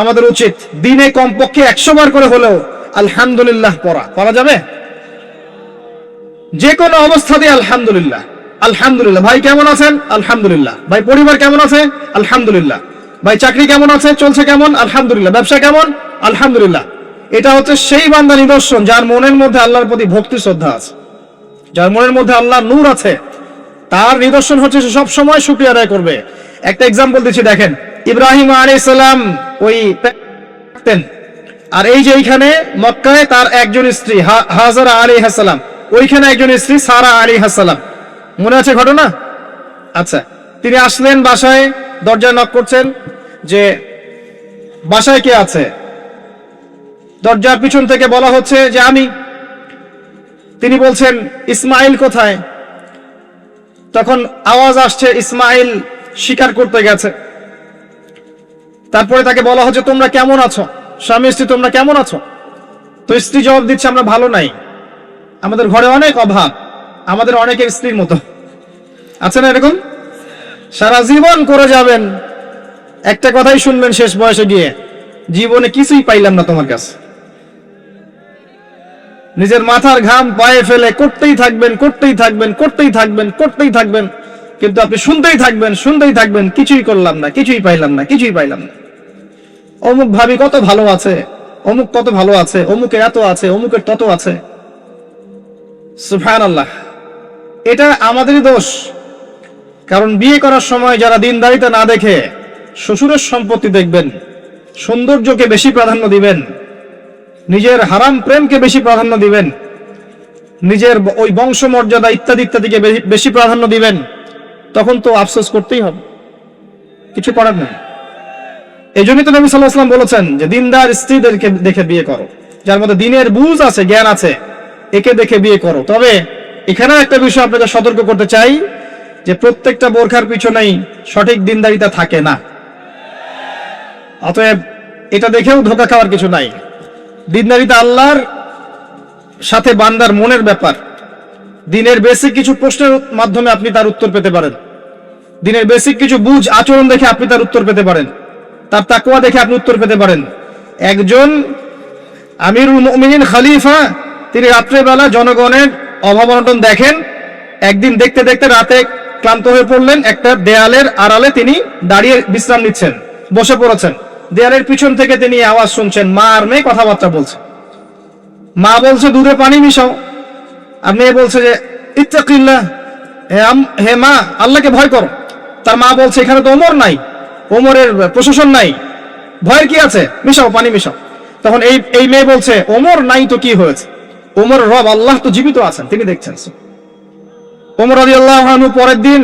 আমাদের উচিত দিনে কমপক্ষে 100 বার করে হলেও আলহামদুলিল্লাহ পড়া যাবে? যে কোনো অবস্থাতে আলহামদুলিল্লাহ আলহামদুলিল্লাহ। ভাই কেমন আছেন? আলহামদুলিল্লাহ। ভাই পরিবার কেমন আছে? আলহামদুলিল্লাহ। ভাই চাকরি কেমন আছে, চলছে কেমন? আলহামদুলিল্লাহ। ব্যবসা কেমন? আলহামদুলিল্লাহ। এটা হচ্ছে সেই বান্দা নিদর্শন যার মনের মধ্যে আল্লাহর প্রতি ভক্তি শ্রদ্ধা আছে, যার মনের মধ্যে আল্লাহর নূর আছে। তার নিদর্শন হচ্ছে সে সব সময় শুকরিয়া আদায় করবে। একটা এক্সাম্পল দিচ্ছি, দেখেন ইব্রাহিম আলাইহিস সালাম ওই থাকতেন, আর এই যে এইখানে মক্কায় তার একজন স্ত্রী হাজারা আলাইহিস সালাম, ওইখানে একজন স্ত্রী সারা আলাইহিস সালাম। মনে আছে ঘটনা? আচ্ছা, তিনি আসলেন বাসায়, দরজা নক করছেন যে বাসায় কে আছে? দরজার পিছন থেকে বলা হচ্ছে যে আমি। তিনি বলছেন ইসমাইল কোথায়? তখন আওয়াজ আসছে ইসমাইল শিকার করতে গেছে। তারপরে তাকে বলা হচ্ছে তোমরা কেমন আছো, স্বামী স্ত্রী তোমরা কেমন আছো? তো স্ত্রী জবাব দিচ্ছে আমরা ভালো নাই, আমাদের ঘরে অনেক অভাব, আমাদের অনেকের স্ত্রীর মতো। আছে না এরকম? সারা জীবন করে যাবেন, একটা কথাই শুনবেন শেষ বয়সে গিয়ে, জীবনে কিছুই পাইলাম না তোমার কাছে। নিজের মাথার ঘাম পায়ে ফেলে করতেই থাকবেন, করতেই থাকবেন, করতেই থাকবেন, করতেই থাকবেন, কিন্তু আপনি শুনতেই থাকবেন, শুনতেই থাকবেন, কিছুই করলাম না, কিছুই পাইলাম না, কিছুই পাইলাম না। অমুক ভাবি কত ভালো আছে, অমুক কত ভালো আছে, অমুকের এত আছে, অমুকের তত আছে। সুবহানাল্লাহ। এটা আমাদেরই দোষ। কারণ বিয়ে করার সময় যারা দিনদারিতা না দেখে শ্বশুরের সম্পত্তি দেখবেন, সৌন্দর্যকে বেশি প্রাধান্য দিবেন, নিজের হারাম প্রেমকে বেশি প্রাধান্য দিবেন, নিজের ওই বংশমর্যাদা ইত্যাদি ইত্যাদিকে বেশি প্রাধান্য দিবেন, তখন তো আফসোস করতেই হবে, কিছু করার নেই। এই জন্যই তো নবী সাল্লাল্লাহু আলাইহি ওয়াসাল্লাম বলেছেন যে দিনদার স্ত্রীদেরকে দেখে বিয়ে করো, যার মধ্যে দিনের বুঝ আছে, জ্ঞান আছে, একে দেখে বিয়ে করো। তবে এখানেও একটা বিষয় আপনাকে সতর্ক করতে চাই যে প্রত্যেকটা বোরখার পিছনেই সঠিক দিনদারিতা থাকে না। অতএব এটা দেখেও ধোঁকা খাওয়ার কিছু নাই। দিনদারিতা আল্লাহর সাথে বান্দার মনের ব্যাপার। দিনের বেসিক কিছু প্রশ্নের মাধ্যমে আপনি তার উত্তর পেতে পারেন, দিনের বেসিক কিছু বুঝ আচরণ দেখে আপনি তার উত্তর পেতে পারেন, তার তাকওয়া দেখে আপনি উত্তর পেতে পারেন। একজন আমিরুল মুমিনিন খলিফা, তিনি রাত্রেবেলা জনগণের অভাব অনটন দেখেন। একদিন দেখতে দেখতে রাতে ক্লান্ত হয়ে পড়লেন, একটা দেয়ালের আড়ালে তিনি দাঁড়িয়ে বিশ্রাম নিচ্ছেন, বসে পড়েছেন। দেয়ালের পিছন থেকে তিনি আওয়াজ শুনছেন, মা আর মেয়ে কথাবার্তা বলছে। মা বলছে দুধে পানি মিশাও, আর মেয়ে বলছে যে ইত্তাকিল্লাহ, হে মা আল্লাহকে ভয় করো। তার মা বলছে এখানে তো ওমর নাই, ওমরের প্রশাসন নাই, ভয়ের কি আছে, মিশাও, পানি মিশাও। তখন এই মেয়ে বলছে ওমর নাই তো কি হয়েছে, ওমর রব আল্লাহ তো জীবিত আছেন, তিনি দেখছেন। ওমর রাদিয়াল্লাহু আনহু পরের দিন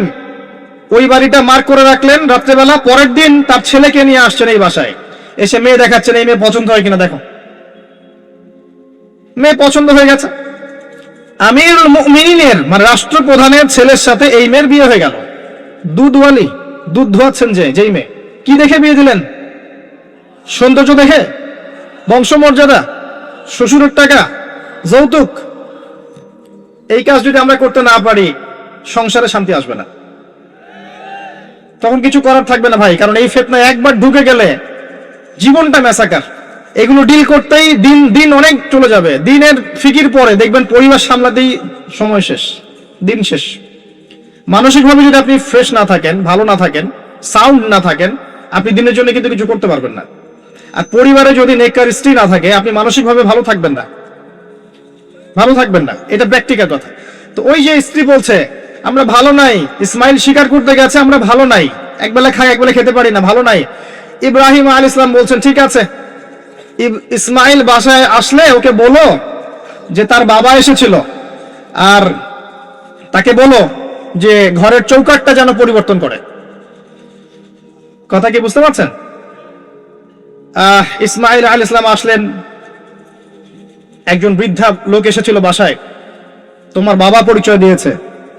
ওই বাড়িটা মার্ক করে রাখলেন রাত্রেবেলা। পরের দিন তার ছেলেকে নিয়ে আসছেন এই বাসায়, এসে মেয়ে দেখাচ্ছেন, এই মেয়ে পছন্দ হয় কিনা দেখো। মেয়ে পছন্দ হয়ে গেছে। আমিরুল মুমিনিনের মানে রাষ্ট্রপ্রধানের ছেলের সাথে এই মেয়ের বিয়ে হয়ে গেল। দুধওয়ালি, দুধ ধোয়াচ্ছেন যেই মেয়ে, কি দেখে বিয়ে দিলেন? সৌন্দর্য দেখে? বংশমর্যাদা? শ্বশুরের টাকা? যৌতুক? এই কাজ যদি আমরা করতে না পারি, সংসারে শান্তি আসবে না, তখন কিছু করার থাকবে না ভাই। কারণ এই ফিতনায় একবার ঢুকে গেলে জীবনটা ম্যাসাকার। এগুলো ডিল করতেই দিন অনেক চলে যাবে। দিনের ফিকির পরে দেখবেন পরিবার সামলাতেই সময় শেষ, দিন শেষ। মানসিকভাবে যদি আপনি ফ্রেশ না থাকেন, ভালো না থাকেন, সাউন্ড না থাকেন, আপনি দিনের জন্য কিন্তু কিছু করতে পারবেন না। আর পরিবারে যদি নেককার স্ত্রী না থাকে, আপনি মানসিকভাবে ভালো থাকবেন না, ভালো থাকবেন না, এটা প্র্যাকটিক্যাল কথা। তো ওই যে স্ত্রী বলছে আমরা ভালো নাই, ইসমাইল শিকার করতে গেছে, আমরা ভালো নাই, একবেলা খাই একবেলা খেতে পারি না, ভালো নাই। ইব্রাহিম আলাইহিস সালাম বলছেন ঠিক আছে, ইসমাইল বাসায় আসলে ওকে বলো যে তার বাবা এসেছিল, আর তাকে বলো যে ঘরের চৌকাঠটা যেন পরিবর্তন করে। কথা কি বুঝতে পারছেন? ইসমাইল আলাইহিস সালাম আসলেন, একজন বৃদ্ধা লোক এসেছিল বাসায়, তোমার বাবা পরিচয় দিয়েছে।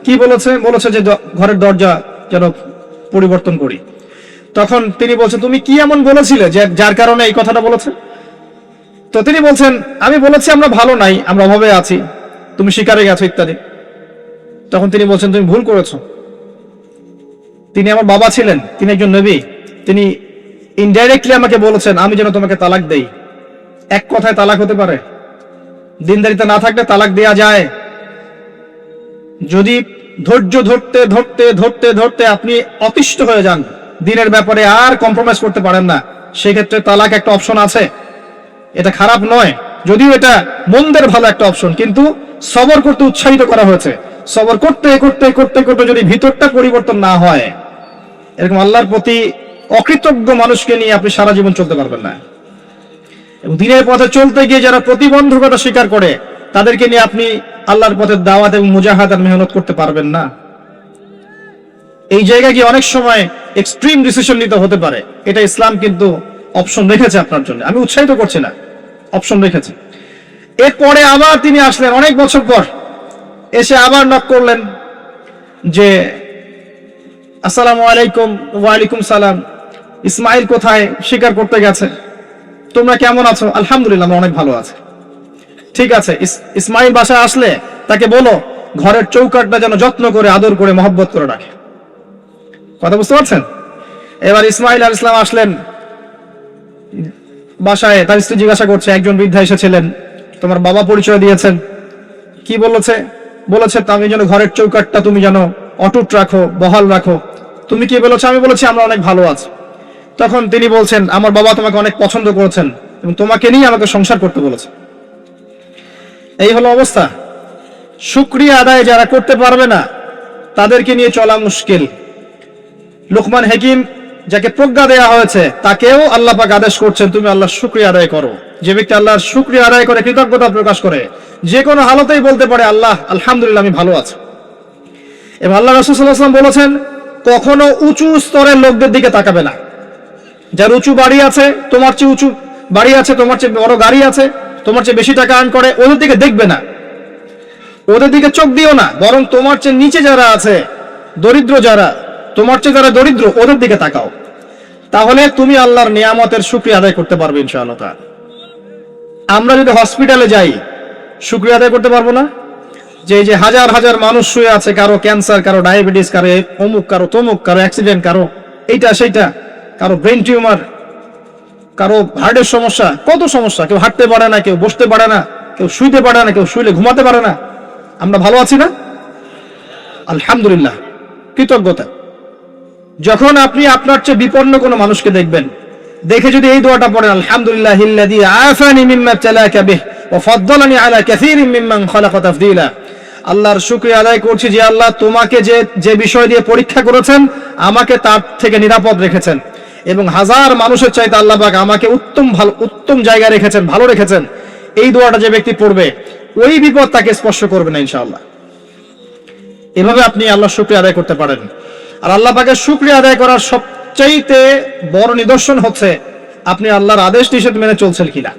কি বলেছে? বলেছে যে ঘরের দরজা যেন পরিবর্তন করি। তখন তিনি বলছেন তুমি কি এমন বলেছিলে যে যার কারণে এই কথাটা বলেছে? তো তিনি বলছেন আমি বলেছি আমরা ভালো নাই, আমরা অভাবে আছি, তুমি শিকারে গেছো ইত্যাদি। তখন তিনি বলছেন তুমি ভুল করেছো, তিনি আমার বাবা ছিলেন, তিনি একজন নবী, তিনি ইনডাইরেক্টলি আমাকে বলেছেন আমি যেন তোমাকে তালাক দেই। এক কথায় তালাক হতে পারে? দিনদারিতা না থাকলে তালাক দেয়া যায়। যদি ধৈর্য ধরতে ধরতে ধরতে ধরতে আপনি অতিষ্ঠ হয়ে যান, দিনের ব্যাপারে আর কম্প্রোমাইজ করতে পারেন না, সেক্ষেত্রে তালাক একটা অপশন আছে। এটা খারাপ নয়, যদিও এটা মন্দের ভালো একটা অপশন, কিন্তু সবর করতে উৎসাহিত করা হয়েছে। সবর করতে করতে করতে করতে যদি ভিতরটা পরিবর্তন না হয়, এরকম আল্লাহর প্রতি অকৃতজ্ঞ মানুষকে নিয়ে আপনি সারা জীবন চলতে পারবেন না। এবং দিনের পথে চলতে গিয়ে যারা প্রতিবন্ধকতা স্বীকার করে, তাদেরকে নিয়ে আপনি আল্লাহর পথে দাওয়াত এবং মুজাহাদার মেহনত করতে পারবেন না। এই জায়গায় গিয়ে অনেক সময় এক্সট্রিম ডিসিশন নিতে হতে পারে। এটা ইসলাম কিন্তু অপশন রেখেছে আপনার জন্য, আমি উৎসাহিত করছি না, অপশন রেখেছে। এরপরে আবার তিনি আসলেন অনেক বছর পর, এসে আবার নক করলেন যে আসসালামু আলাইকুম। ওয়ালাইকুম সালাম। ইসমাইল কোথায়? শিকার করতে গেছে। তোমরা কেমন আছো? আলহামদুলিল্লাহ, আমরা অনেক ভালো আছি। ঠিক আছে, ইসমাইল বাসায় আসলে তাকে বলো ঘরের চৌকাঠটা যেন যত্ন করে আদর করে মহব্বত করে রাখে। কথা বুঝতে পারছেন? এবার ইসমাইল আলাইহিস সালাম আসলেন বাসায়, তার স্ত্রী জিজ্ঞাসা করছে, একজন বৃদ্ধা এসেছিলেন, তোমার বাবা পরিচয় দিয়েছেন, কি বলেছে? বলেছে আমি যেন ঘরের চৌকাঠটা তুমি যেন অটুট রাখো, বহাল রাখো। তুমি কি বলেছো? আমি বলেছি আমরা অনেক ভালো আছি। তখন তিনি বলছেন আমার বাবা তোমাকে অনেক পছন্দ করেছেন এবং তোমাকে নিয়ে আমাকে সংসার করতে বলেছে। এই হলো অবস্থা। শুকরিয়া আদায় যারা করতে পারবে না, তাদেরকে নিয়ে চলা মুশকিল। লুকমান হাকিম, যাকে প্রজ্ঞা দেয়া হয়েছে, তাকেও আল্লাহ পাক আদেশ করছেন তুমি আল্লাহর শুকরিয়া আদায় করো। যে ব্যক্তি আল্লাহর শুকরিয়া আদায় করে, কৃতজ্ঞতা প্রকাশ করে, যে কোনো হালতেই বলতে পারে আল্লাহ আলহামদুলিল্লাহ আমি ভালো আছি। এবং আল্লাহ রাসূল সাল্লাল্লাহু আলাইহি ওয়াসাল্লাম বলেছেন কখনো উঁচু স্তরের লোকদের দিকে তাকাবে না। যার উঁচু বাড়ি আছে, তোমার চেয়ে উঁচু বাড়ি আছে, তোমার চেয়ে বড় গাড়ি আছে, তোমার চেয়ে বেশি টাকা আর্ন করে, ওদের দিকে দেখবে না, ওদের দিকে চোখ দিও না, বরং তোমার চেয়ে নিচে যারা আছে, দরিদ্র যারা, তোমার চেয়ে যারা দরিদ্র, ওদের দিকে তাকাও। তাহলে তুমি আল্লাহর নিয়ামতের শুকরিয়া আদায় করতে পারবে ইনশাআল্লাহ তাআলা। আমরা যদি হসপিটালে যাই, শুকরিয়া আদায় করতে পারবো না? যে যে হাজার হাজার মানুষ শুয়ে আছে, কারো ক্যান্সার, কারো ডায়াবেটিস, কারো অমুক, কারো তমুক, কারো অ্যাক্সিডেন্ট, কারো এইটা সেইটা, কারো ব্রেন টিউমার, কারো হার্টের সমস্যা, কত সমস্যা, কেউ হাঁটতে পারে না, কেউ বসতে পারে না, কেউ শুইতে পারে না, কেউ শুইলে ঘুমাতে পারে না। আমরা ভালো আছি না? আলহামদুলিল্লাহ, কৃতজ্ঞতা। যখন আপনি আপনার চেয়ে বিপন্ন কোনো মানুষকে দেখবেন, দেখে যদি এই দোয়াটা পড়েন আলহামদুলিল্লাহিল্লাযী আফানি মিম্মা তালাকা বিহি ওয়া ফাদ্দালানি আলা কাসীরিন মিম্মান খালাকা তাফদীলা। আল্লাহর শুকরিয়া আদায় করছি যে আল্লাহ তোমাকে যে বিষয় দিয়ে পরীক্ষা করেছেন, আমাকে তার থেকে নিরাপদ রেখেছেন, এবং হাজার মানুষের চাইতে আল্লাহ পাক আমাকে উত্তম জায়গায় রেখেছেন, ভালো রেখেছেন। এই দোয়াটা যে ব্যক্তি পড়বে, ওই বিপদ তাকে স্পর্শ করবে না ইনশাআল্লাহ। এভাবে আপনি আল্লাহর শুকরিয়া আদায় করতে পারেন। আর আল্লাহ পাকের শুকরিয়া আদায় করার সবচাইতে বড় নিদর্শন হচ্ছে আপনি আল্লাহর আদেশ নিষেধ মেনে চলছেন কিনা।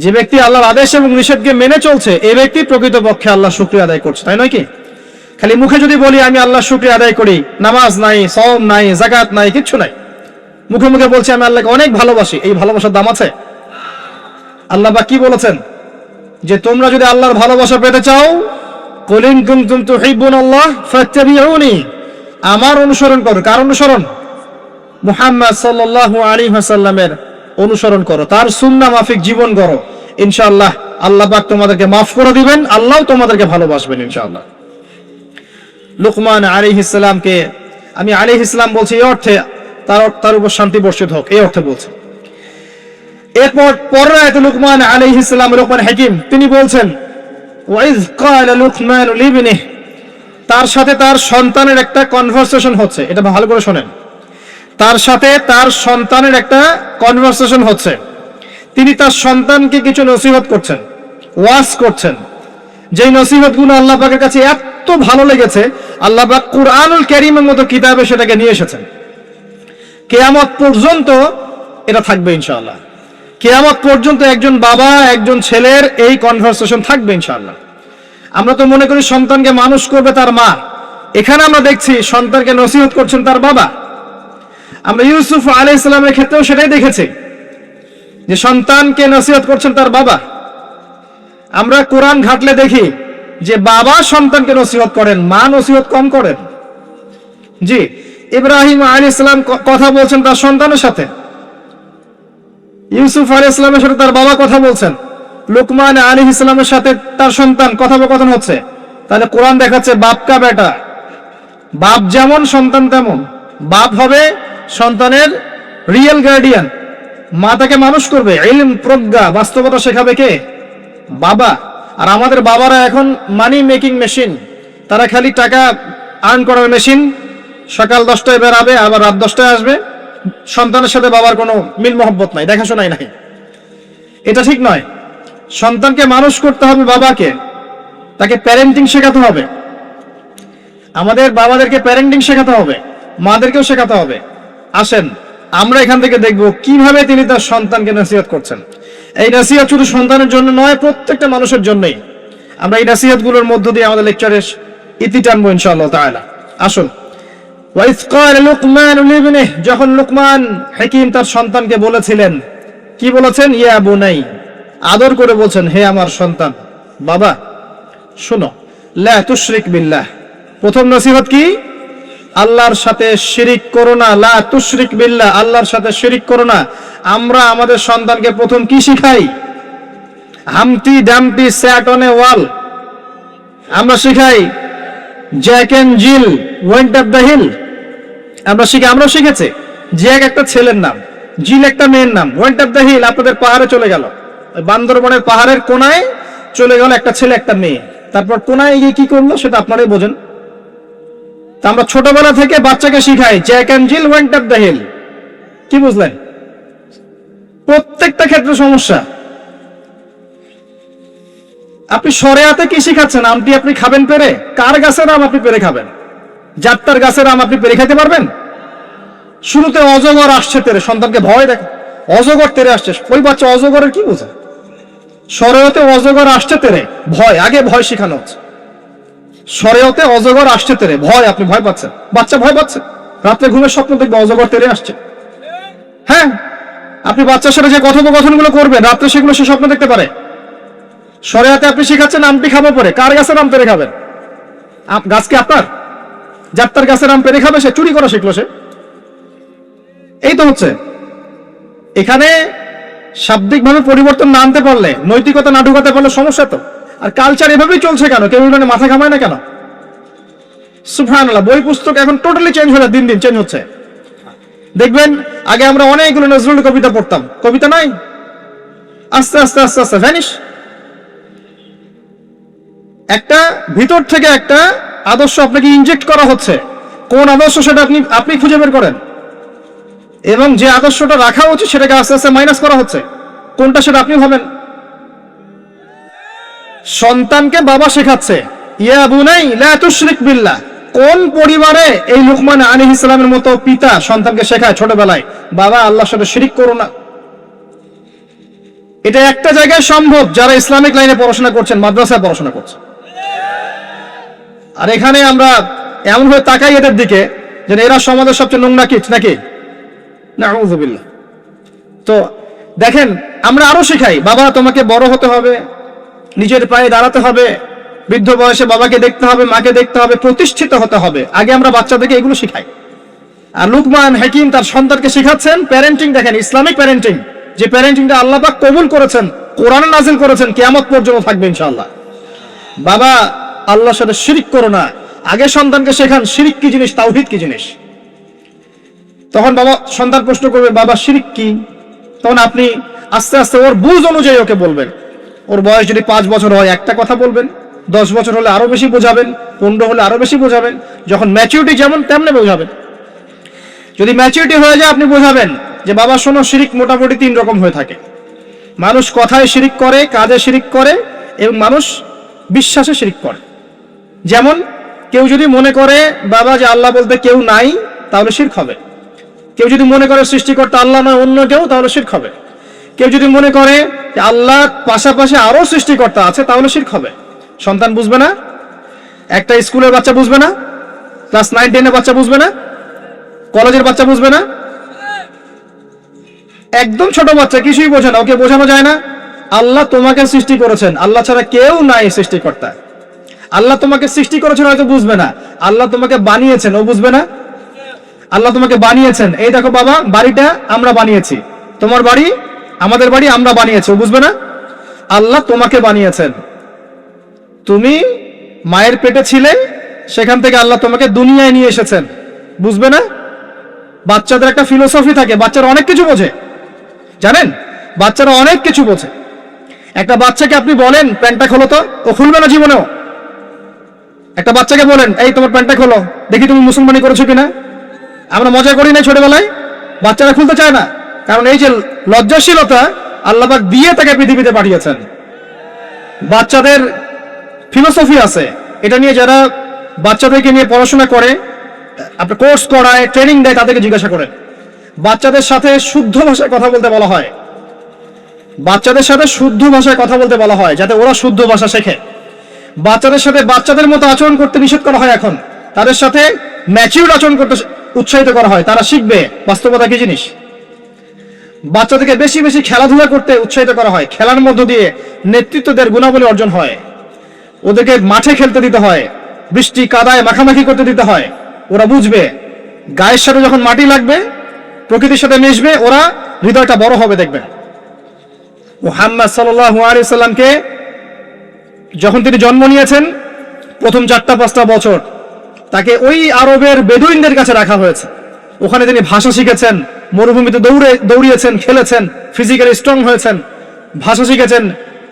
যে ব্যক্তি আল্লাহর আদেশ এবং নিষেধকে মেনে চলছে, এই ব্যক্তি প্রকৃতপক্ষে আল্লাহর শুকরিয়া আদায় করছে, তাই নয় কি? খালি মুখে যদি বলি আমি আল্লাহর শুকরিয়া আদায় করি, নামাজ নাই, সওম নাই, যাকাত নাই, কিচ্ছু নাই, মুখে মুখে বলছি আমি আল্লাহকে অনেক ভালোবাসি, এই ভালোবাসার দাম আছে? আল্লাহ পাক কি বলেছেন? যে তোমরা যদি আল্লাহর ভালোবাসা পেতে চাও, কুল ইন কুনতুম তুহিব্বুনাল্লাহ ফাত্তাবিউনি, আমার অনুসরণ করো। কার অনুসরণ? মুহাম্মদ সাল্লাল্লাহু আলাইহি ওয়াসাল্লামের অনুসরণ করো, তার সুন্নাহ মাফিক জীবন করো। ইনশাআল্লাহ আল্লাহ পাক তোমাদেরকে মাফ করে দিবেন, আল্লাহও তোমাদেরকে ভালোবাসবেন ইনশাআল্লাহ। লুকমান আলাইহিস সালামকে আমি আলাইহিস সালাম বলছি এই অর্থে তার উপর শান্তি বর্ষিত হোক, এই অর্থে বলছি। এরপর পরের আয়াতে লুকমান আলাইহিস সালাম, লুকমান হাকিম, তিনি বলছেন ওয়াইজ ক্বালা লুকমান লিবনিহি, তার সাথে তার সন্তানের একটা কনভারসেশন হচ্ছে। এটা ভালো করে শোনেন, তার সাথে তার সন্তানের একটা কনভারসেশন হচ্ছে। তিনি তার সন্তানকে কিছু নসিহত করছেন, ওয়াজ করছেন, যেই নসিহতগুলো আল্লাহ পাকের কাছে এত ভালো লেগেছে, আল্লাহ পাক কুরআনুল কারীমের মতো কিতাবে সেটাকে নিয়ে এসেছেন। কিয়ামত পর্যন্ত এটা থাকবে ইনশাআল্লাহ। কিয়ামত পর্যন্ত একজন বাবা একজন ছেলের এই কনভারসেশন থাকবে ইনশাআল্লাহ। আমরা তো মনে করি সন্তানকে মানুষ করবে তার মা, এখানে আমরা দেখছি সন্তানকে নসিহত করছেন তার বাবা। আমরা ইউসুফ আলাইহিস সালামের ক্ষেত্রেও সেটাই দেখেছি, যে সন্তানকে নসিহত করছেন তার বাবা। আমরা কোরআন ঘাটলে দেখি যে বাবা সন্তানকে নসিহত করেন, মা নসিহত কম করেন। জি, ইব্রাহিম আলাইহিস সালাম কথা বলছেন তার সন্তানের সাথে, ইউসুফ আলাইহিস সালামের সাথে তার বাবা কথা বলছেন, লুকমান আলাইহিস সালামের সাথে তার সন্তান কথোপকথন হচ্ছে। তাহলে কোরআন দেখাচ্ছে বাপ কা বেটা, বাপ যেমন সন্তান তেমন। বাপ হবে সন্তানের রিয়েল গার্ডিয়ান, মা তাকে মানুষ করবে, ইলম প্রজ্ঞা বাস্তবতা শেখাবে কে? বাবা। আর আমাদের বাবারা এখন মানি মেকিং মেশিন, তারা খালি টাকা আর্ন করার মেশিন। সকাল 10টায় বেরাবে, আবার রাত 10টায় আসবে। সন্তানের সাথে বাবার কোনো মিল মহব্বত নাই, দেখাশোনাই নাই। এটা ঠিক নয়। সন্তানকে মানুষ করতে হবে বাবাকে, তাকে প্যারেন্টিং শেখাতে হবে। আমাদের বাবাদেরকে প্যারেন্টিং শেখাতে হবে, মাদেরকেও শেখাতে হবে। আসেন আমরা এখান থেকে দেখব কিভাবে তিনি তার সন্তানকে নসিহত করছেন। এই নসিহত শুধু সন্তানের জন্য নয়, প্রত্যেকটা মানুষের জন্যই। আমরা এই নসিহতগুলোর মধ্য দিয়ে আমাদের লেকচারের ইতি টানবো ইনশাআল্লাহ তাআলা। আসুন, ওয়াইজ ক্বাল লুকমান লিবনিহি, যখন লুকমান হাকিম তার সন্তানকে বলেছিলেন, কি বলেছেন? ইয়া বুনাই, আদর করে বলছেন, হে আমার সন্তান, বাবা শুনো, লা তুশরিক বিল্লাহ। প্রথম নসিহত কি? আল্লাহর সাথে শিরিক করো না। লা তুশরিক বিল্লাহ, আল্লাহর সাথে শিরিক করো না। আমরা আমাদের সন্তানকে প্রথম কি শিখাই? Humpty Dumpty sat on a wall. আমরা শিখাই Jack and Jill went up the hill. আমরা শিখেছি জ্যাক একটা ছেলের নাম, জিল একটা মেয়ের নাম, ওয়েন্ট আপ দ্য হিল আপনাদের পাহাড়ে চলে গেল, ওই বান্দরবনের পাহাড়ের কোনায় চলে গেল একটা ছেলে একটা মেয়ে। তারপর কোনায় গিয়ে কি করলো সেটা আপনারাই বোঝেন। তা আমরা ছোটবেলা থেকে বাচ্চাকে শিখাই Jack and Jill went up the hill. কি বুঝলেন? প্রত্যেকটা ক্ষেত্রে সমস্যা। আপনি শরিয়াতে কি শিখাচ্ছেন? আমটি আপনি খাবেন পেরে? কার গাছের আম আপনি পেরে খাবেন? যাত্রার গাছের আম আপনি পেরে খেতে পারবেন? শুরুতে অজগর আসছে তেরে, সন্তানকে ভয় দেখে, অজগর তেরে আসছে। ওই বাচ্চা অজগরের কি বোঝে? শরিয়াতে অজগর আসছে তেরে, ভয়, আগে ভয় শেখানো হচ্ছে। শরিয়াতে অজগর আসছে তেরে, ভয়, আপনি ভয় পাচ্ছেন, বাচ্চা ভয় পাচ্ছে। রাত্রে ঘুমের স্বপ্ন দেখবে অজগর তেরে আসছে। হ্যাঁ, আপনি বাচ্চার সাথে যে কথোপকথনগুলো করবেন রাত্রে, সেগুলো সে স্বপ্ন দেখতে পারে। শরিয়াতে আপনি শিখাচ্ছেন আমটি খাবো পরে, কার গাছের আম পেরে খাবেন? গাছ কি আপনার? যাত্রার গাছের আম পেরে খাবে? সে চুরি করা শিখলো সে। এই তো হচ্ছে এখানে শাব্দিক ভাবে পরিবর্তন না আনতে পারলে, নৈতিকতা না ঢুকাতে পারলে সমস্যা তো। আর কালচার এভাবেই চলছে কেন? কেউ এখানে মাথা ঘামায় না কেন? সুবহানাল্লাহ, বই পুস্তক এখন টোটালি চেঞ্জ হয়ে, দিন দিন চেঞ্জ হচ্ছে। দেখবেন আগে আমরা অনেকগুলো নজরুল কবিতা পড়তাম, কবিতা নাই, আস্তে আস্তে আস্তে আস্তে ভ্যানিশ। একটা ভিতর থেকে একটা আদর্শ আপনাকে ইনজেক্ট করা হচ্ছে। কোন আদর্শ সেটা আপনি খুঁজে বের করেন, এবং যে আদর্শটা রাখা উচিত সেটাকে আস্তে আস্তে মাইনাস করা হচ্ছে। কোনটা সেটা আপনি ভাবেন। সন্তানকে বাবা শেখাচ্ছে ইয়া বুনাই লা তুশরিক বিল্লাহ। কোন পরিবারে এই লুকমান আলাইহিস সালামের মতো পিতা সন্তানকে শেখায় ছোটবেলায়, বাবা আল্লাহর সাথে শিরিক করো না? এটা একটা জায়গায় সম্ভব যারা ইসলামিক লাইনে পড়াশোনা করছেন, মাদ্রাসায় পড়াশোনা করছেন। আর এখানে আমরা এমন ভাবে তাকাই এদের দিকে যে এরা সমাজের সবচেয়ে নোংরা কিট নাকি, নাউযুবিল্লাহ। তো দেখেন, আমরা আরো শেখাই বাবা তোমাকে বড় হতে হবে, নিজের পায়ে দাঁড়াতে হবে, বৃদ্ধ বয়সে বাবাকে দেখতে হবে, মাকে দেখতে হবে, প্রতিষ্ঠিত হতে হবে। আগে আমরা বাচ্চাদেরকে এগুলো শিখাই। আর লুকমান হাকিম তার সন্তানকে শেখাচ্ছেন প্যারেন্টিং। দেখেন ইসলামিক প্যারেন্টিং, যে প্যারেন্টিংটা আল্লাহ পাক কবুল করেছেন, কোরআনে নাজিল করেছেন, কিয়ামত পর্যন্ত থাকবে ইনশাআল্লাহ। বাবা আল্লাহর সাথে শিরিক করো না। আগে সন্তানকে শেখান শিরিক কি জিনিস, তাওহীদ কি জিনিস। তখন বাবা সন্তান প্রশ্ন করবে বাবা শিরিক কি, তখন আপনি আস্তে আস্তে ওর বুঝ অনুযায়ী ওকে বলবেন। ওর বয়স যদি 5 বছর হয় একটা কথা বলবেন, 10 বছর হলে আরো বেশি বোঝাবেন, 15 হলে আরো বেশি বোঝাবেন। যখন ম্যাচুরিটি যেমন তেমনি বোঝাবেন। যদি ম্যাচুরিটি হয়ে যায় আপনি বোঝাবেন যে বাবা শোনো, শিরিক মোটামুটি 3 রকম হয়ে থাকে। মানুষ কথায় শিরিক করে, কাজে শিরিক করে, এবং মানুষ বিশ্বাসে শিরিক করে। যেমন কেউ যদি মনে করে বাবা যে আল্লাহ বলতে কেউ নাই, তাহলে শিরক হবে। কেউ যদি মনে করে সৃষ্টিকর্তা আল্লাহ নয় অন্য কেউ, তাহলে শিরক হবে। কেউ যদি মনে করে যে আল্লাহর পাশাপাশি আরো সৃষ্টিকর্তা আছে, তাহলে শিরক হবে। সন্তান বুঝবে না, একটা স্কুলের বাচ্চা বুঝবে না, ক্লাস 9-10 এর বাচ্চা বুঝবে না, কলেজের বাচ্চা বুঝবে না, একদম ছোট বাচ্চা কিছুই বোঝে না, ওকে বোঝানো যায় না আল্লাহ তোমাকে সৃষ্টি করেছেন, আল্লাহ ছাড়া কেউ নাই সৃষ্টিকর্তা। আল্লাহ তোমাকে সৃষ্টি করেছেন হয়তো বুঝবে না, আল্লাহ তোমাকে বানিয়েছেন ও বুঝবে না। আল্লাহ তোমাকে বানিয়েছেন, এই দেখো বাবা বাড়িটা আমরা বানিয়েছি, তোমার বাড়ি আমাদের বাড়ি আমরা বানিয়েছি, ও বুঝবে না? আল্লাহ তোমাকে বানিয়েছেন, তুমি মায়ের পেটে ছিলে, সেখান থেকে আল্লাহ তোমাকে দুনিয়ায় নিয়ে এসেছেন, বুঝবে না? বাচ্চাদের একটা ফিলোসফি থাকে, বাচ্চারা অনেক কিছু বোঝে, জানেন? বাচ্চারা অনেক কিছু বোঝে। একটা বাচ্চাকে আপনি বলেন প্যান্টটা খোলো তো, ও খুলবে না জীবনেও। একটা বাচ্চাকে বলেন এই তোমার প্যান্টটা খোলো, দেখি তুমি মুসলমানি করেছো কিনা। আমরা মজা করি না ছোটবেলায়, বাচ্চারা খুলতে চায় না, কারণ এই যে লজ্জাশীলতা আল্লাহ পাক দিয়ে তাকে পৃথিবীতে পাঠিয়েছেন। বাচ্চাদের ফিলোসফি আছে, এটা নিয়ে যারা বাচ্চাদেরকে নিয়ে পড়াশোনা করে, আপনার কোর্স করায়, ট্রেনিং দেয়, তাদেরকে জিজ্ঞাসা করেন। বাচ্চাদের সাথে শুদ্ধ ভাষায় কথা বলতে বলা হয়, বাচ্চাদের সাথে শুদ্ধ ভাষায় কথা বলতে বলা হয়, যাতে ওরা শুদ্ধ ভাষা শেখে। বাচ্চাদের সাথে বাচ্চাদের মতো আচরণ করতে নিষেধ করা হয় এখন, তাদের সাথে ম্যাচিউর আচরণ করতে উৎসাহিত করা হয়, তারা শিখবে বাস্তবতা কি জিনিস। বাচ্চাদেরকে বেশি বেশি খেলাধুলা করতে উৎসাহিত করা হয়, খেলার মধ্য দিয়ে নেতৃত্বদের গুণাবলী অর্জন হয়। ওদেরকে মাঠে খেলতে দিতে হয়, বৃষ্টি কাদায় মাখামাখি করতে দিতে হয়, ওরা বুঝবে। গায়ের সাথে যখন মাটি লাগবে, প্রকৃতির সাথে মিশবে, ওরা হৃদয়টা বড় হবে। দেখবেন মুহাম্মদ সাল্লাল্লাহু আলাইহি সাল্লামকে যখন তিনি জন্ম নিয়েছেন, প্রথম 4-5 বছর তাকে ওই আরবের বেদুইনদের কাছে রাখা হয়েছে। ওখানে তিনি ভাষা শিখেছেন, মরুভূমিতে দৌড়িয়েছেন, খেলেছেন, ফিজিক্যালি স্ট্রং হয়েছেন, ভাষা শিখেছেন,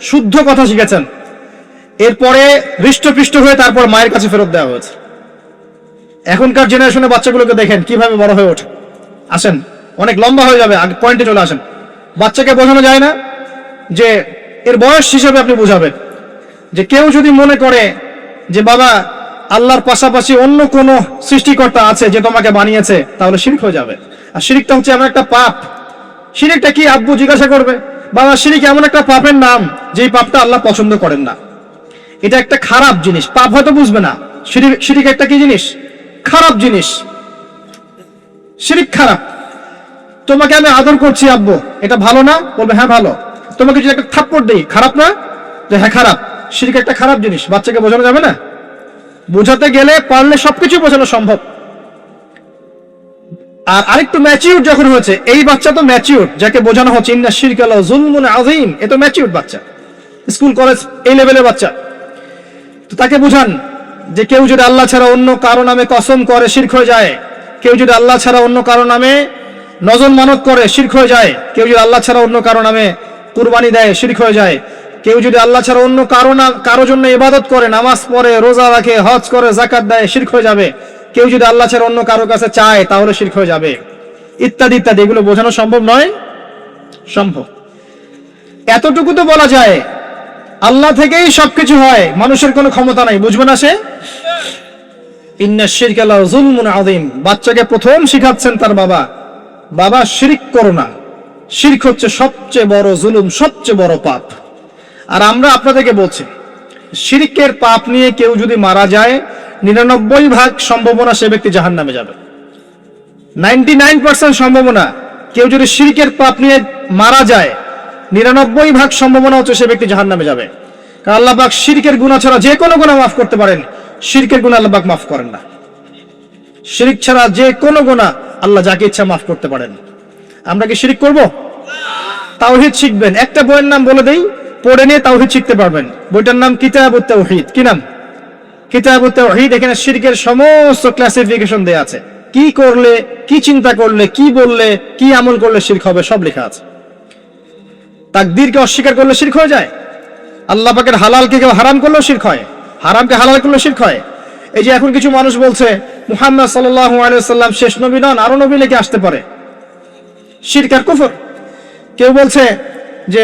শুদ্ধ কথা শিখেছেন। এরপরে হৃষ্টপৃষ্ট হয়ে তারপর মায়ের কাছে ফেরত দেওয়া হয়েছে। এখনকার জেনারেশনের বাচ্চাগুলোকে দেখেন কিভাবে বড় হয়ে ওঠে। আসেন, অনেক লম্বা হয়ে যাবে, আগে পয়েন্টে চলে আসেন। বাচ্চাকে বোঝানো যায় না যে এর বয়স হিসেবে আপনি বোঝাবেন যে কেউ যদি মনে করে যে বাবা আল্লাহর পাশাপাশি অন্য কোন সৃষ্টিকর্তা আছে যে তোমাকে বানিয়েছে, তাহলে শিরক হয়ে যাবে। আর শিরকটা হচ্ছে এমন একটা পাপ। শিরকটা কি আব্বু জিজ্ঞাসা করবে, বাবা শিরক এমন একটা পাপের নাম যেই পাপটা আল্লাহ পছন্দ করেন না। এটা একটা খারাপ জিনিস, পাপ হয়তো বুঝবে না। শিরক একটা কি জিনিস? খারাপ জিনিস। শিরক খারাপ। তোমাকে আমি আদর করছি আব্বু, এটা ভালো না? বলবে হ্যাঁ ভালো। তোমাকে যদি একটা থাপ্পড় দেই, খারাপ না? যে হ্যাঁ খারাপ। শিরক একটা খারাপ জিনিস, বাচ্চাকে বোঝানো যাবে না। বোঝাতে গেলে পারলে সবকিছু বোঝানো সম্ভব। আর আরেকটু ম্যাচিউর যখন হয়েছে, এই বাচ্চা তো ম্যাচিউর, যাকে বোঝানো হচ্ছে ইন্না শিরকা লাযুলমুন আযীম, এ তো ম্যাচিউর বাচ্চা, স্কুল কলেজ এই লেভেলের বাচ্চা। তো তাকে বুঝান যে কেউ যদি আল্লাহ ছাড়া অন্য কারো নামে কসম করে, শিরক হয়ে যায়। কেউ যদি আল্লাহ ছাড়া অন্য কারো নামে নজর মানত করে, শিরক হয়ে যায়। কেউ যদি আল্লাহ ছাড়া অন্য কারো নামে কুরবানি দেয়, শিরক হয়ে যায়। কেউ যদি আল্লাহ ছাড়া অন্য কারো জন্য ইবাদত করে, নামাজ পড়ে, রোজা রাখে, হজ করে, যাকাত দেয়, শিরক হয়ে যাবে। কেউ যদি আল্লাহ ছাড়া অন্য কারো কাছে চায়, তাহলে শিরক হয়ে যাবে, ইত্যাদি ইত্যাদি। এগুলো বোঝানো সম্ভব নয়? সম্ভব। এতটুকু তো বলা যায় আল্লাহ থেকেই সবকিছু হয়, মানুষের কোনো ক্ষমতা নাই, বুঝবে না সে। ইন্না শিরকা লাযুলমুন আযীম। বাচ্চাকে প্রথম শিখাচ্ছেন তার বাবা, বাবা শিরক করো না। শিরক হচ্ছে সবচেয়ে বড় জুলুম, সবচেয়ে বড় পাপ। আর আমরা আপনাদেরকে বলছি, শিরকের পাপ নিয়ে কেউ যদি মারা যায়, 99% সম্ভাবনা সে ব্যক্তি জাহান্নামে যাবে। 99% সম্ভাবনা কেউ যদি শিরকের পাপ নিয়ে মারা যায়, 99% সম্ভাবনা হচ্ছে সে ব্যক্তি জাহান্নামে যাবে। কারণ আল্লাহ পাক শিরকের গুনাহ ছাড়া যে কোনো গুনাহ মাফ করতে পারেন, শিরকের গুনাহ আল্লাহ পাক মাফ করেন না। শিরক ছাড়া যে কোনো গুনাহ আল্লাহ যাকে ইচ্ছা মাফ করতে পারেন। আমরা কি শিরক করব? তাওহীদ শিখবেন। একটা বইয়ের নাম বলে দেই, পড়ে নিয়ে তাওহীদ শিখতে পারবেন। বইটার নাম কিতাবুত তাওহীদ। কি নাম? কিতাবুত তাওহীদ। এখানে শিরকের সমস্ত ক্লাসিফিকেশন দেয়া আছে। কি করলে, কি চিন্তা করলে, কি বললে, কি আমল করলে শিরক হবে, সব লেখা আছে। তাকদীরকে অস্বীকার করলে শিরক হয়ে যায়। আল্লাহ পাকের হালালকে কেউ হারাম করলেও শিরক হয়, হারামকে হালাল করলেও শিরক হয়। এই যে এখন কিছু মানুষ বলছে মুহাম্মদ সাল্লাল্লাহু আলাইহি ওয়াসাল্লাম শেষ নবী নন, আরো নবী লেগে আসতে পারে। শিরক আর কুফর। কেউ বলছে যে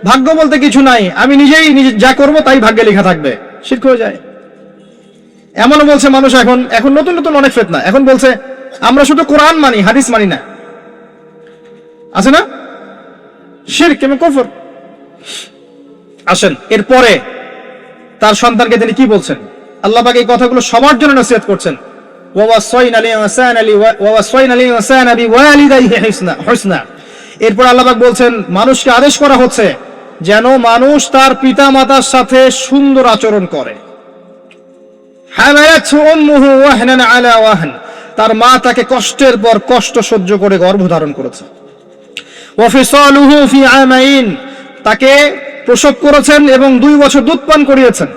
ভাগ্য বলতে কিছু নাই, আমি নিজেই যা করব তাই ভাগ্যে লেখা থাকবে, শিরক হয়ে যায়। এমনও বলছে মানুষ, এখন নতুন নতুন অনেক ফিতনা। এখন বলছে আমরা শুধু কোরআন মানি, হাদিস মানি না। আছে না? শিরক এবং কুফর। আসেন, এরপরে তার সন্তানকে তিনি কি বলছেন? আল্লাহ পাক এই কথাগুলো সবার জন্য নসিহত করছেন। এরপর আল্লাহ পাক বলছেন মানুষকে আদেশ করা হচ্ছে যেন মানুষ তার পিতা মাতার সাথে সুন্দর আচরণ করে। তার মা তাকে কষ্টের পর কষ্ট সহ্য করে গর্ভধারণ করেছে। ওয়া ফিসালুহু ফি আমাইন, তাকে প্রসব করেছেন এবং 2 বছর দুধ পান করিয়েছেন।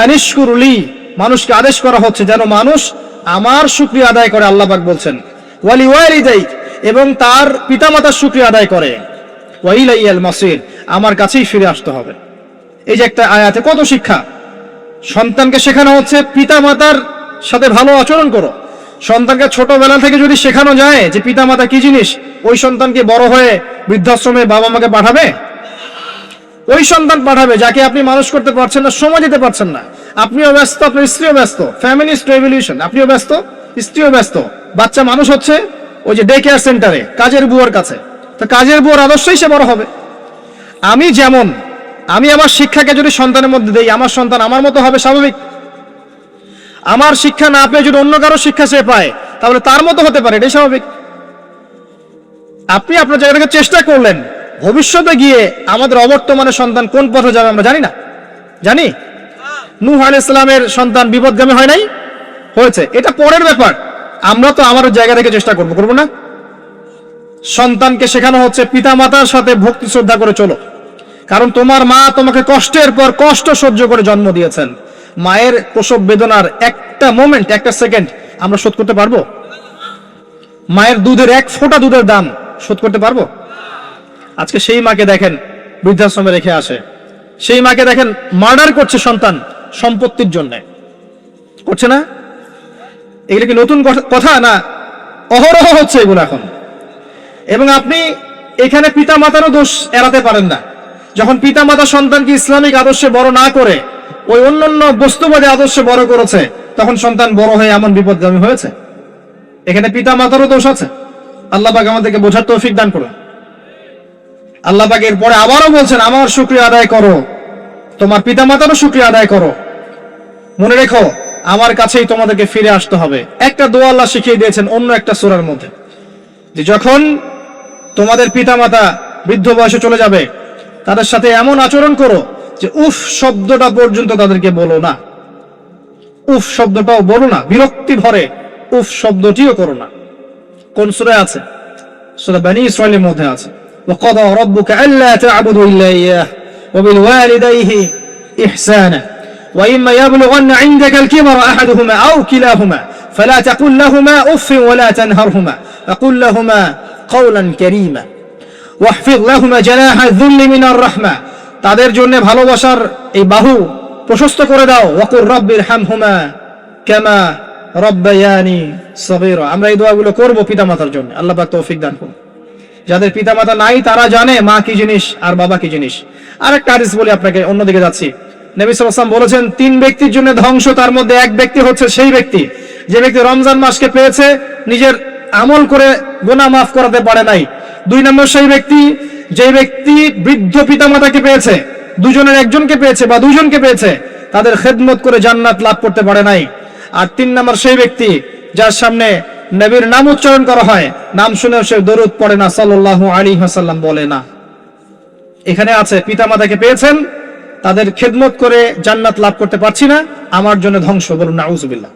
আনিশকুরলি, মানুষকে আদেশ করা হচ্ছে যেন মানুষ আমার শুকরিয়া আদায় করে, আল্লাহ পাক বলছেন। ওয়ালি ওয়ালিদাই, এবং তার পিতামাতার শুকরিয়া আদায় করে। ওয়া ইলাইয়াল মাসির, আমার কাছেই ফিরে আসতে হবে। এই যে একটা আয়াতে কত শিক্ষা। সন্তানকে শেখানো হচ্ছে পিতামাতার সাথে ভালো আচরণ করো। সন্তানকে ছোটবেলা থেকে যদি শেখানো যায় যে পিতামাতা কি জিনিস, ওই সন্তানকে বড় হয়ে বৃদ্ধাশ্রমে বাবা মাকে পাঠাবে? ওই সন্তান পাঠাবে যাকে আপনি মানুষ করতে পারছেন না, সময় দিতে পারছেন না। আপনিও ব্যস্ত, আপনার স্ত্রীও ব্যস্ত, ফ্যামিলিস্ট রেভলিউশন, আপনিও ব্যস্ত, স্ত্রীও ব্যস্ত। বাচ্চা মানুষ হচ্ছে ওই যে ডে কেয়ার সেন্টারে কাজের বুয়ার কাছে, তো কাজের বুয়ার আদর্শই সে বড় হবে। আমি আমার শিক্ষাকে যদি সন্তানের মধ্যে দেই, আমার সন্তান আমার মতো হবে, স্বাভাবিক। আমার শিক্ষা না পেয়ে যদি অন্য কারো শিক্ষা সে পায়, তাহলে তার মতো হতে পারে, এটাই স্বাভাবিক। আপনি আপনার জায়গা থেকে চেষ্টা করলেন, ভবিষ্যতে গিয়ে আমাদের অবর্তমানের সন্তান কোন পথে যাবে আমরা জানি না। জানি নূহ আলাইহিস সালামের সন্তান বিপদগামী হয় নাই? হয়েছে, এটা পরের ব্যাপার। আমরা তো আমার জায়গা থেকে চেষ্টা করব না? সন্তানকে শেখানো হচ্ছে পিতামাতার সাথে ভক্তি শ্রদ্ধা করে চলো, কারণ তোমার মা তোমাকে কষ্টের পর কষ্ট সহ্য করে জন্ম দিয়েছেন। মায়ের প্রসব বেদনার একটা মোমেন্ট, একটা সেকেন্ড আমরা শোধ করতে পারবো? মায়ের দুধের 1 ফোঁটা দুধের দাম শোধ করতে পারবো? আজকে সেই মাকে দেখেন বৃদ্ধাশ্রমে রেখে আসে, সেই মাকে দেখেন মার্ডার করছে সন্তান সম্পত্তির জন্য, করছে না? এগুলো কি নতুন কথা না? অহরহ হচ্ছে এগুলো এখন। এবং আপনি এখানে পিতা মাতারও দোষ এড়াতে পারেন না। যখন পিতা মাতা সন্তানকে ইসলামিক আদর্শে বড় না করে ওই অন্যান্য বস্তুবাদী আদর্শে বড় করেছে, তখন সন্তান বড় হয়ে এমন বিপদগামী হয়েছে। এখানে পিতা মাতারও দোষ আছে। আল্লাহ পাক আমাদেরকে বোঝার তৌফিক দান করুন। আল্লাহ পাক এরপরে আবারও বলছেন, আমার শুকরিয়া আদায় করো, তোমার পিতা মাতারও শুকরিয়া আদায় করো। মনে রেখো, আমার কাছেই তোমাদেরকে ফিরে আসতে হবে। একটা দোয়া আল্লাহ শিখিয়ে দিয়েছেন অন্য একটা সূরার মধ্যে, যে যখন তোমাদের পিতামাতা বৃদ্ধ বয়সে চলে যাবে, তাদের সাথে এমন আচরণ করো যে উফ শব্দটা পর্যন্ত তাদেরকে বলো না। উফ শব্দটাও বলো না, বিরক্তি ভরে উফ শব্দটিও করো না। কোন সূরায় আছে? সূরা বনী ইসরাঈলের মধ্যে আছে। وقضى ربك ألا تعبدوا إلا إياه وبالوالديه إحسانا وإما يبلغن عندك الكبر أحدهما أو كلاهما فلا تقل لهما أف ولا تنهرهما وقل لهما قولا كريما واحفظ لهما جناح الذل من الرحمة, তাদের জন্য ভালোবাসার এই বাহু প্রশস্ত করে দাও। ওয়াকুর রাব্বির হামহুমা কামা রাব্বায়ানি সগীরা। আমরা এই দোয়াগুলো করব পিতামাতার জন্য। আল্লাহ পাক তৌফিক দান করুন। যাদের পিতামাতা নাই তারা জানে মা কি জিনিস আর বাবা কি জিনিস। আরেকটা হাদিস বলি আপনাকে, অন্যদিকে যাচ্ছি। নবী সাল্লাল্লাহু আলাইহি ওয়াসাল্লাম বলেছেন, 3 ব্যক্তির জন্য ধ্বংস, তার মধ্যে এক ব্যক্তি হচ্ছে সেই ব্যক্তি যে ব্যক্তি রমজান মাসকে পেয়েছে, নিজের আমল করে গুনাহ মাফ করাতে পারে নাই। 2 নম্বর সেই ব্যক্তি যে ব্যক্তি বৃদ্ধ পিতামাতাকে পেয়েছে, দুজনের একজনকে পেয়েছে বা দুজনকে পেয়েছে, তাদের খেদমত করে জান্নাত লাভ করতে পারে নাই। আর 3 নম্বর সেই ব্যক্তি যার সামনে নবীর নাম উচ্চারণ করা হয়, নাম শুনেও সে দরুদ পড়ে না, সাল্লাল্লাহু আলাইহি ওয়াসাল্লাম বলে না। এখানে আছে পিতামাতাকে পেয়েছেন, তাদের খেদমত করে জান্নাত লাভ করতে পারছি না, আমার জন্য ধ্বংস। বলুন নাউজুবিল্লাহ।